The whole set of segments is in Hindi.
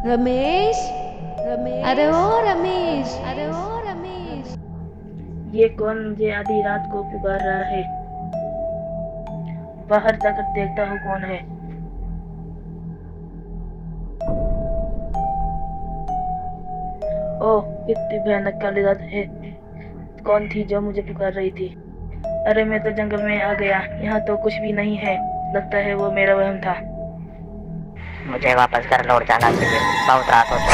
रमेश, रमेश, अरे ओ रमेश, अरे ओ रमेश। ये कौन मुझे आधी रात को पुकार रहा है? बाहर जाकर देखता हूँ कौन है। ओह, कितनी भयानक काली रात है। कौन थी जो मुझे पुकार रही थी? अरे मैं तो जंगल में आ गया, यहाँ तो कुछ भी नहीं है। लगता है वो मेरा वहम था। मुझे वापस घर लौट जाना चाहिए, बहुत रात हो चुकी।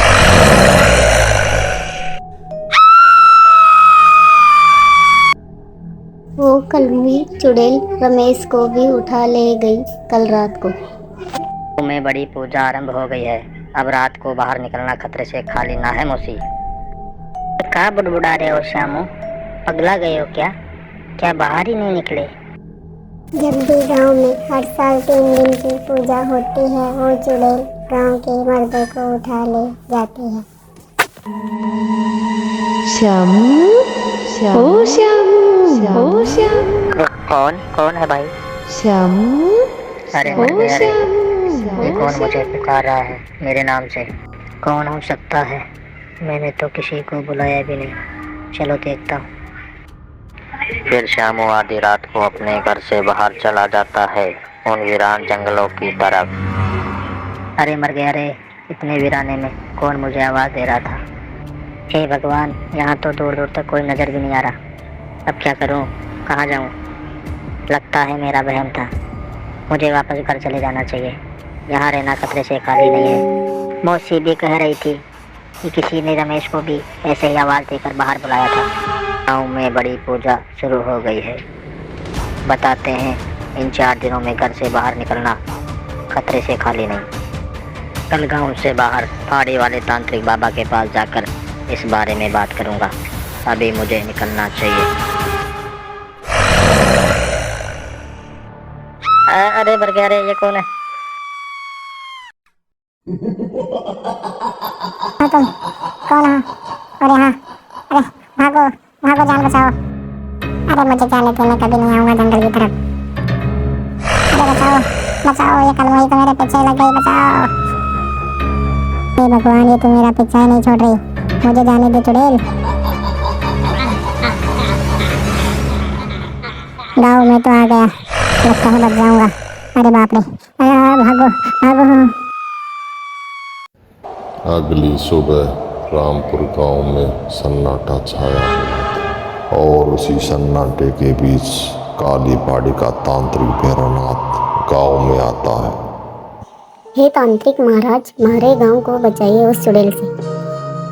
वो कलवी चुड़ैल रमेश को भी उठा ले गई कल रात को। गाँव में बड़ी पूजा आरंभ हो गई है। अब रात को बाहर निकलना खतरे से खाली ना है मौसी। क्या बुड़बुड़ा रहे हो श्यामू? पगला गए हो क्या? क्या बाहर ही नहीं निकले? जब भी गांव में हर साल 3 दिन की पूजा होती है, वो चुड़ैल गांव के मर्दों को उठा ले जाती है। श्यामू, ओ श्यामू, ओ श्यामू। कौन है भाई? श्यामू, अरे ओ श्यामू, ये कौन मुझे पुकार रहा है मेरे नाम से? कौन हो सकता है? मैंने तो किसी को बुलाया भी नहीं। चलो देखता हूँ। फिर श्यामू आधी रात को अपने घर से बाहर चला जाता है, उन वीरान जंगलों की तरफ। अरे मर गया रे, इतने वीराने में कौन मुझे आवाज़ दे रहा था? हे भगवान, यहाँ तो दूर दूर तक कोई नज़र भी नहीं आ रहा। अब क्या करूँ, कहाँ जाऊँ? लगता है मेरा वहम था। मुझे वापस घर चले जाना चाहिए, यहाँ रहना खतरे से खाली नहीं है। मौसी भी कह रही थी कि किसी ने रमेश को भी ऐसे ही आवाज़ देकर बाहर बुलाया था। गाँव में बड़ी पूजा शुरू हो गई है। बताते हैं इन 4 दिनों में घर से बाहर निकलना खतरे से खाली नहीं। कल गाँव से बाहर पहाड़ी वाले तांत्रिक बाबा के पास जाकर इस बारे में बात करूँगा। अभी मुझे निकलना चाहिए। अरे मर गया रे, ये कौन है? तुम कौन हो? और यहाँ, अरे भागो भागो, जान बचाओ। अरे मुझे जाने दो, मैं कभी नहीं आऊँगा जंगल की तरफ। अरे बचाओ बचाओ, ये कलवाई तो मेरे पीछे लग गई, बचाओ। हे भगवान, ये तो मेरा पीछा ही नहीं छोड़ रही। मुझे जाने दे चुड़ैल। गाँव में तो आ गया, लगता है बच जाऊंगा। अरे बाप रे, भागो भागो। अगली सुबह रामपुर गांव में सन्नाटा छाया हुआ और उसी सन्नाटे के बीच काली पहाड़ी का तांत्रिक भैरवनाथ गांव में आता है। हे तांत्रिक महाराज, हमारे गांव को बचाइए उस चुड़ैल से।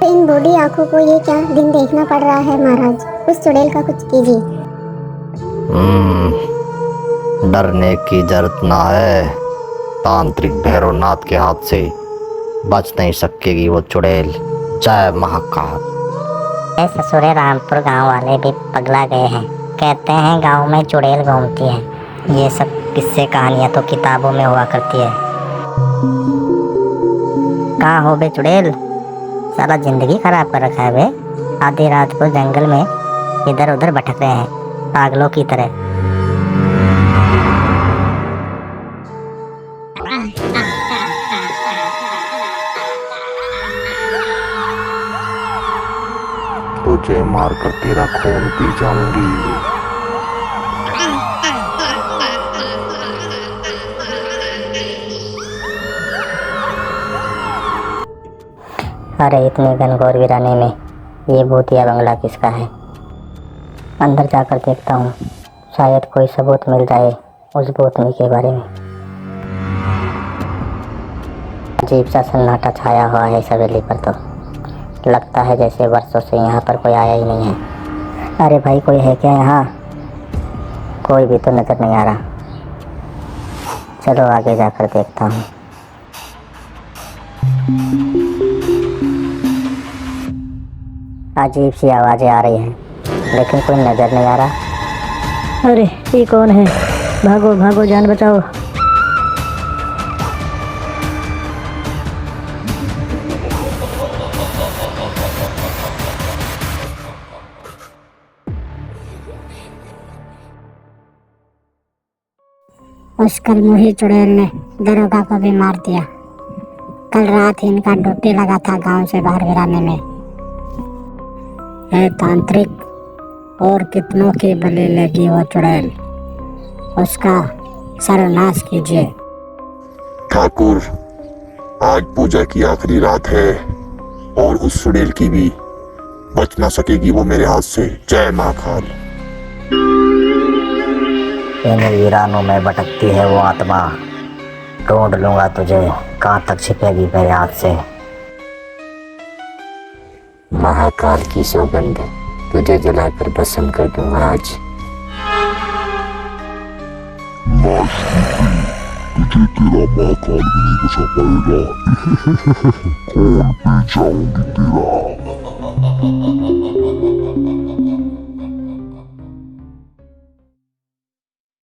इन बूढ़ी आंखों को ये क्या दिन देखना पड़ रहा है महाराज? उस चुड़ैल का कुछ कीजिए। डरने की जरूरत ना है। तांत्रिक भैरवनाथ के हाथ से बच नहीं सकेगी वो चुड़ैल। जय महाकाल। ससुरे रामपुर गांव वाले भी पगला गए हैं। कहते हैं गांव में चुड़ैल घूमती है। ये सब किस्से कहानियां तो किताबों में हुआ करती है। कहाँ हो बे चुड़ैल? सारा जिंदगी खराब कर रखा है बे। आधी रात को जंगल में इधर उधर भटक रहे हैं पागलों की तरह। तुझे मारकर तेरा खून पी जाऊंगी। अरे इतने घनघोर वीराने में ये भूतिया बंगला किसका है? अंदर जाकर देखता हूँ, शायद कोई सबूत मिल जाए उस भूतनी के बारे में। अजीब सा सन्नाटा छाया हुआ है इस हवेली पर। तो लगता है जैसे वर्षों से यहाँ पर कोई आया ही नहीं है। अरे भाई, कोई है क्या यहाँ? कोई भी तो नजर नहीं आ रहा। चलो आगे जाकर देखता हूँ। अजीब सी आवाज़ें आ रही हैं, लेकिन कोई नजर नहीं आ रहा। अरे ये कौन है? भागो भागो, जान बचाओ। उस कल मुही चुड़ैल ने दरोगा को भी मार दिया। कल रात ही इनका ड्यूटी लगा था गांव से बाहर गिराने में। हे तांत्रिक, और कितनों की बलि लेगी वो चुड़ैल, उसका सर्वनाश कीजिए। ठाकुर, आज पूजा की आखिरी रात है और उस चुड़ैल की भी बच ना सकेगी वो मेरे हाथ से। जय महाकाल। इन वीरानों में भटकती है वो आत्मा, ढूंढ लूंगा तुझे, कहाँ तक छिपेगी मेरे हाथ से। महाकाल की सौगंध, तुझे जलाकर भस्म कर दूंगा आज। तुझे तेरा महाकाल भी नहीं बचा पाएगा। कौन पे जाऊंगी तेरा।